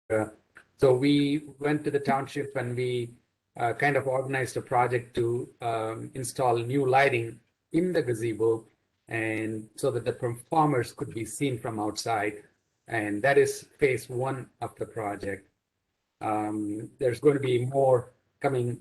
So we went to the township and we kind of organized a project to install new lighting in the gazebo, and so that the performers could be seen from outside. And that is phase one of the project. There's going to be more coming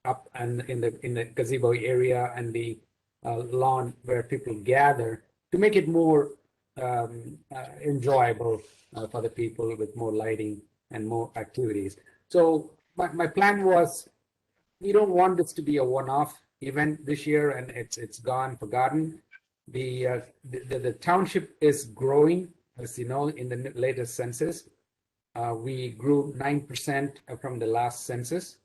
up and in the gazebo area and the lawn where people gather to make it more enjoyable for the people with more lighting and more activities. So my plan was, we don't want this to be a one-off event this year and it's gone, forgotten. The township is growing, as you know, in the latest census. We grew 9% from the last census,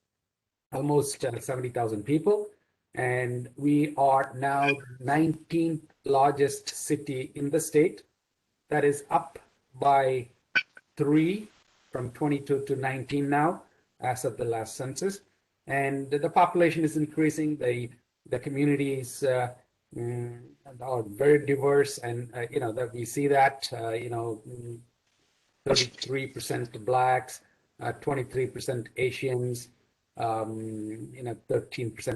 almost 70,000 people. And we are now the 19th largest city in the state. That is up by 3 from 22 to 19 now, as of the last census. And the population is increasing. The communities are very diverse, and that we see that 33% blacks, 23% Asians, 13%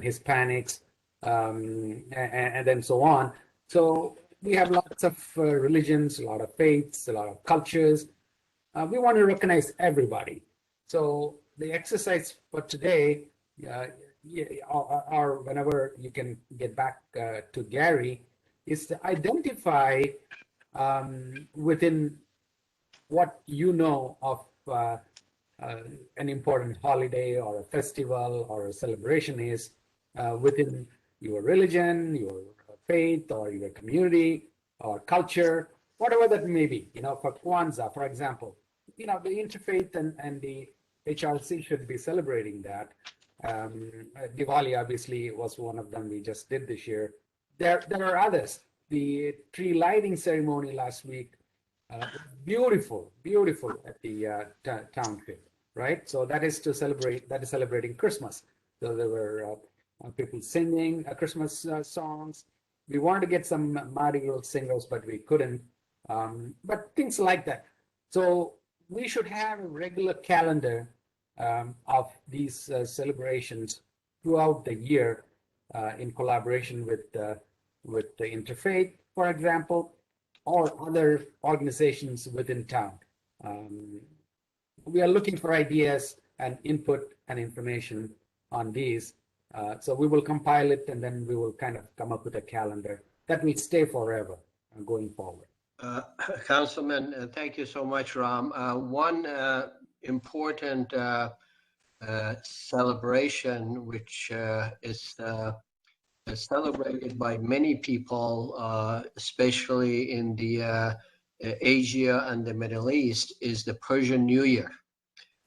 Hispanics, and then so on. So we have lots of religions, a lot of faiths, a lot of cultures. We want to recognize everybody. So the exercise for today, or whenever you can get back to Gary, is to identify within what you know of an important holiday or a festival or a celebration is within your religion, your faith, or your community or culture, whatever that may be. For Kwanzaa, for example, the interfaith and the HRC should be celebrating that. Diwali obviously was one of them we just did this year. There are others. The tree lighting ceremony last week, beautiful at the township, right? So that is celebrating Christmas. So there were people singing Christmas songs. We wanted to get some Mardi Gras singers, but we couldn't. But things like that. So we should have a regular calendar of these celebrations throughout the year in collaboration with the interfaith, for example, or other organizations within town. We are looking for ideas and input and information on these. So we will compile it, and then we will kind of come up with a calendar that will stay forever going forward. Councilman, thank you so much, Ram. One important celebration, which is celebrated by many people, especially in the Asia and the Middle East, is the Persian New Year.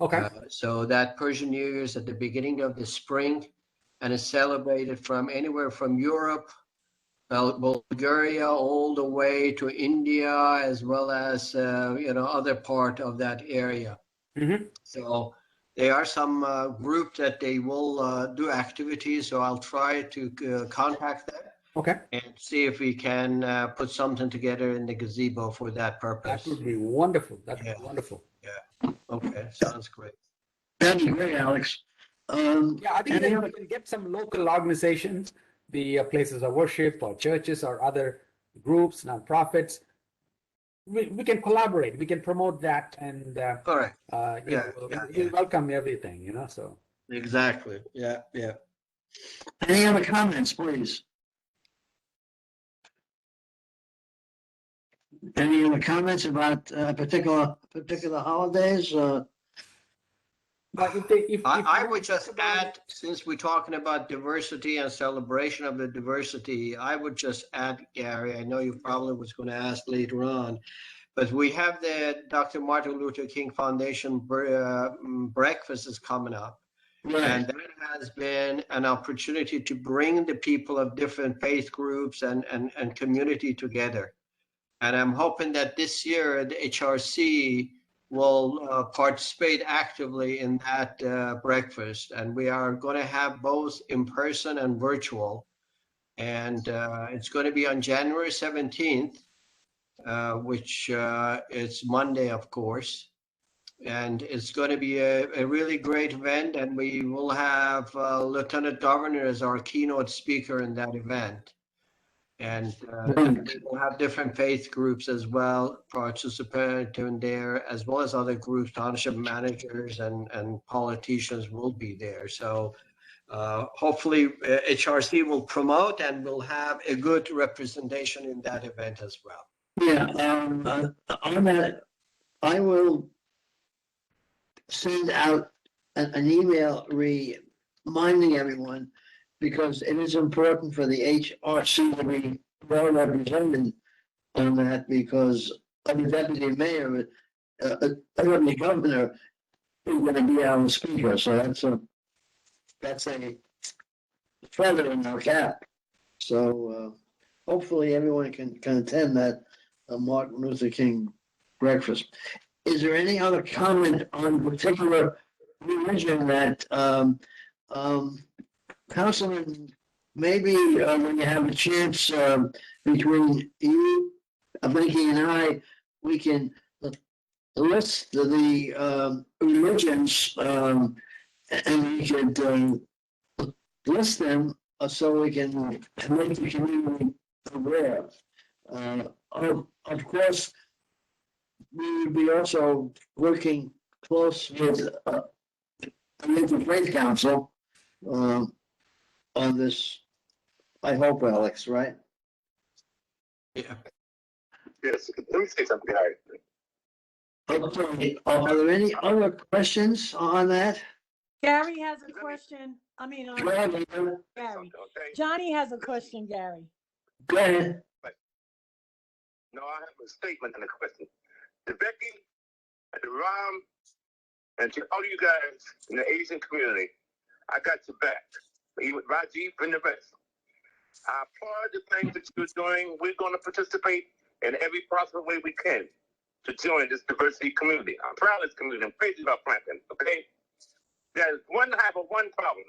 Okay. So that Persian New Year is at the beginning of the spring, and is celebrated from anywhere from Europe, Bulgaria, all the way to India, as well as other part of that area. Mm-hmm. So there are some group that they will do activities. So I'll try to contact them. Okay. And see if we can put something together in the gazebo for that purpose. That would be wonderful. That'd be wonderful. Yeah. Okay. Sounds great. That'd be great, Alex. Yeah, I think we can get some local organizations, the places of worship or churches or other groups, nonprofits. We can collaborate. We can promote that, and all right. We welcome everything. So exactly. Yeah. Any other comments, please? Any other comments about particular holidays? I would just add, since we're talking about diversity and celebration of the diversity, I would just add, Gary, I know you probably was going to ask later on, but we have the Dr. Martin Luther King Foundation breakfast is coming up. Right. And that has been an opportunity to bring the people of different faith groups and community together. And I'm hoping that this year the HRC will participate actively in that breakfast. And we are going to have both in person and virtual. And it's going to be on January 17th, which is Monday, of course. And it's going to be a really great event, and we will have Lieutenant Governor as our keynote speaker in that event. And we will have different faith groups as well participating there, as well as other groups, township managers and politicians will be there. So hopefully HRC will promote and will have a good representation in that event as well. Yeah, on that, I will send out an email reminding everyone, because it is important for the HRC to be well represented on that, because the deputy mayor, the governor is going to be our speaker, so that's a feather in our cap. So hopefully everyone can attend that Martin Luther King breakfast. Is there any other comment on particular religion that Councilman, maybe when you have a chance between you, Becky, and I, we can list the religions and we could list them so we can make the community aware. Of course, we would be also working close with the Interfaith Council on this, I hope, Alex, right? Yeah. Yes, let me say something. Okay, are there any other questions on that? Gary has a question. I mean, Go ahead, Gary. Okay. Johnny has a question, Gary. Go ahead. No, I have a statement and a question. To Becky, and to Ram, and to all you guys in the Asian community, I got your back. Even Rajiv and the rest. I applaud the things that you're doing. We're going to participate in every possible way we can to join this diversity community. I'm proud of this community. I'm crazy about Franklin, okay? There's one problem.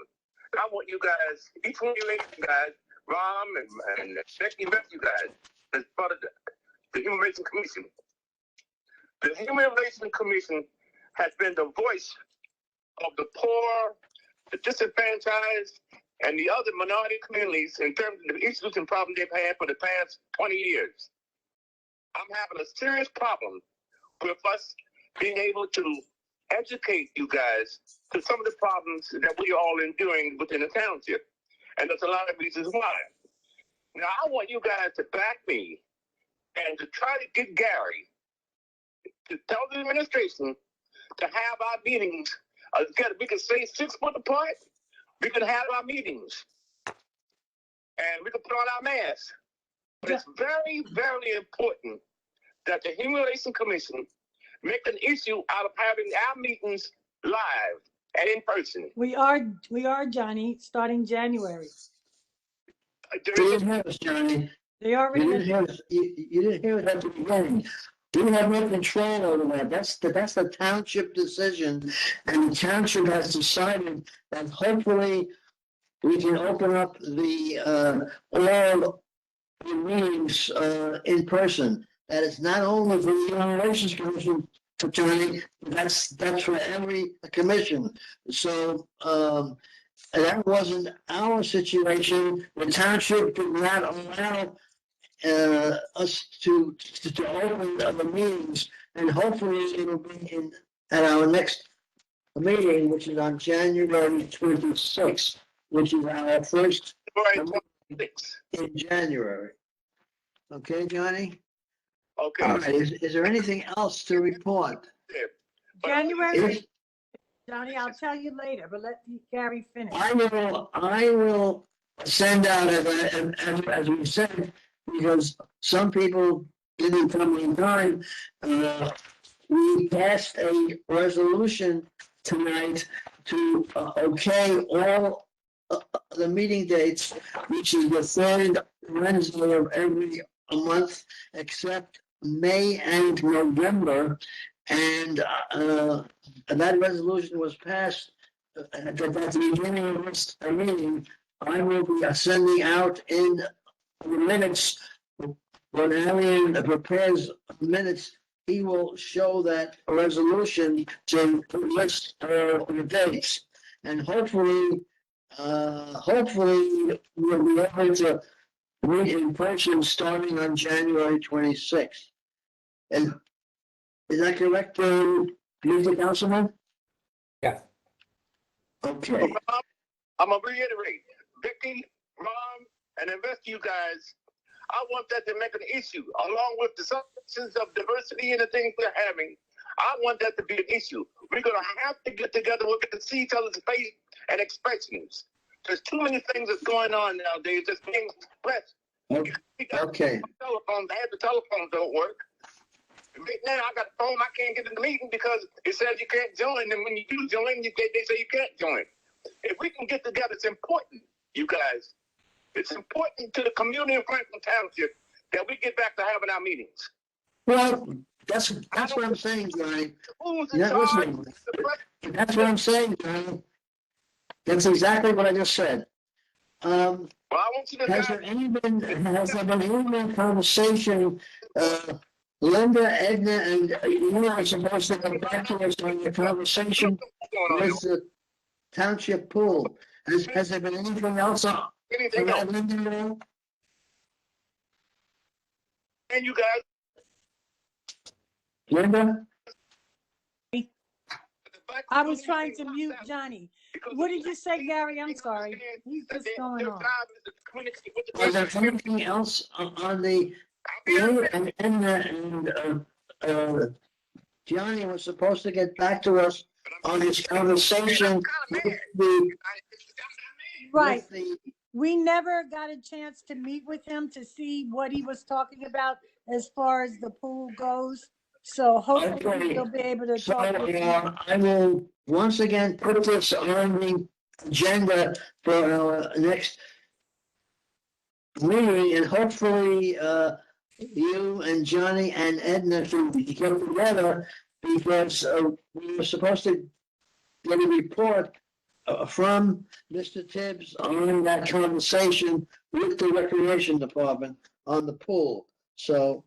I want you guys, each one of you guys, Ram and Becky, and rest of you guys, as part of the Human Relations Commission. The Human Relations Commission has been the voice of the poor, the disenfranchised, and the other minority communities in terms of the issues and problems they've had for the past 20 years. I'm having a serious problem with us being able to educate you guys to some of the problems that we are all enduring within the township. And there's a lot of reasons why. Now, I want you guys to back me and to try to get Gary to tell the administration to have our meetings. We can stay 6 foot apart. We can have our meetings. And we can put on our masks. But it's very, very important that the Human Relations Commission make an issue out of having our meetings live and in person. We are, Johnny, starting January. You didn't hear us, Johnny. They You already, didn't hear us. You didn't hear us at the beginning. We have no control over that. That's the township decision, and the township has decided that hopefully we can open up the all the meetings in person. That is not only for the Human Relations Commission, Johnny, that's for every commission. So that wasn't our situation. The township did not allow us to open the meetings, and hopefully it'll be at our next meeting, which is on January 26th, which is our first in January. Okay, Johnny? Okay. All right, is there anything else to report? January, Johnny, I'll tell you later, but let Gary finish. I will send out, as we said, because some people didn't come in time. We passed a resolution tonight to okay all the meeting dates, which is the third Wednesday of every month, except May and November. And that resolution was passed at the beginning of this meeting. I will be sending out in the minutes, when Alien prepares minutes he will show that resolution to list the dates. And hopefully we'll be able to meet in person starting on January 26th. And is that correct, Mr. Councilman? Yeah. Okay. I'm gonna reiterate, Vicky, Ron, and the rest of you guys, I want that to make an issue, along with the substance of diversity and the things we're having. I want that to be an issue. We're gonna have to get together, we can see each other's face and expressions. There's too many things that's going on nowadays that's being expressed. Okay. Telephones, half the telephones don't work. Right now, I got a phone, I can't get in the meeting because it says you can't join, and when you do join, they say you can't join. If we can get together, it's important, you guys. It's important to the community of Franklin Township that we get back to having our meetings. Well, that's what I'm saying, Johnny. Who's in Yeah, charge? listen, that's what I'm saying, Johnny. That's exactly what I just said. Well, I want you to Has there been any conversation, Linda, Edna, and you are supposed to go back to us on your conversation with the township pool? Has there been anything else on anything else? that, Linda? And you guys, Linda? I was trying to mute Johnny. What did you say, Gary? I'm sorry. He's just going on. Was there anything else on the, you and Edna and Johnny was supposed to get back to us on this conversation with the. Right. with the- We never got a chance to meet with him to see what he was talking about as far as the pool goes. So hopefully Okay. he'll be able to So, talk with you. I will once again put this on the agenda for our next meeting, and hopefully, you and Johnny and Edna can get together, because, we were supposed to get a report, from Mr. Tibbs on that conversation with the Recreation Department on the pool. So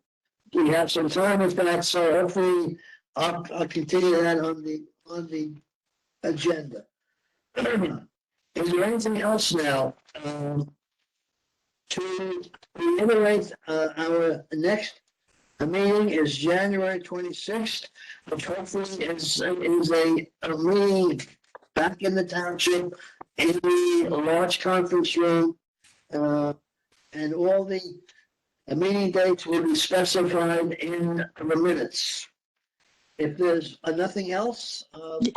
we have some time with that, so hopefully I'll continue that on the agenda. Is there anything else now? To reiterate, our next meeting is January 26th, which hopefully is a meeting back in the township in the large conference room. And all the meeting dates will be specified in the minutes. If there's nothing else.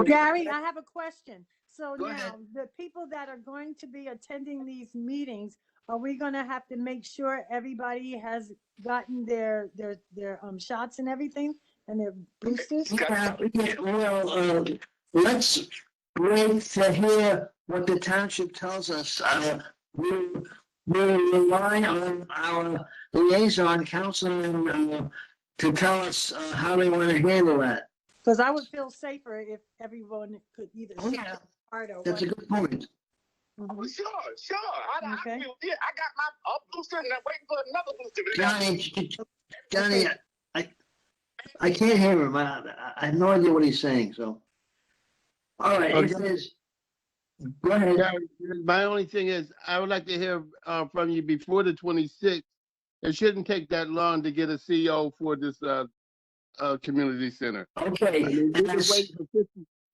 Gary, I have a question. So Go ahead. now, the people that are going to be attending these meetings, are we gonna have to make sure everybody has gotten their shots and everything and their boosters? Yeah, well, let's wait to hear what the township tells us. We'll rely on our liaison, Councilman, to tell us how they want to handle that. Because I would feel safer if everyone could either Oh, shot yeah. part or That's a what. good point. Mhm. Sure. I Okay. feel it. I got my booster and I'm waiting for another booster. Johnny, I can't hear him. I have no idea what he's saying, so. All right, if there's, go ahead. Gary, my only thing is, I would like to hear from you before the 26th. It shouldn't take that long to get a CO for this community center. Okay. I mean,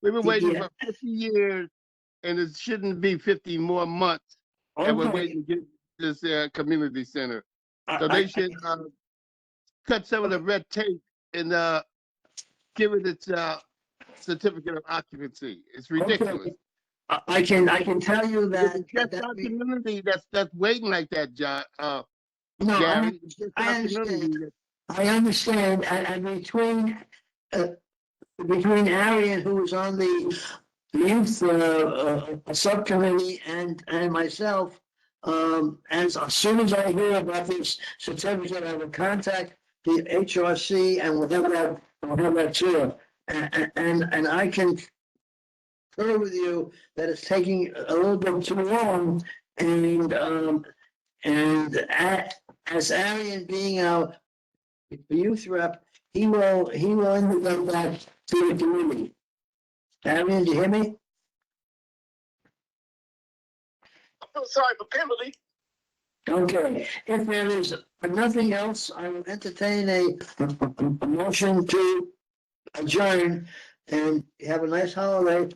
we've been waiting Yeah. for 50 years, and it shouldn't be 50 more months. And we're Okay. waiting to get this community center. So they should cut some of the red tape and give it its certificate of occupancy. It's ridiculous. I can tell you that. That's our community that's waiting like that, John. No, Gary. It's just I our understand. community. I understand, and between Arian, who was on the youth subcommittee, and myself, as soon as I hear about this certificate, I will contact the HRC and we'll have that tour. And I can concur with you that it's taking a little bit too long, and as Arian being our youth rep, he will indicate that to the community. Darian, do you hear me? I feel sorry for Kimberly. Okay, if there is nothing else, I will entertain a motion to adjourn and have a nice holiday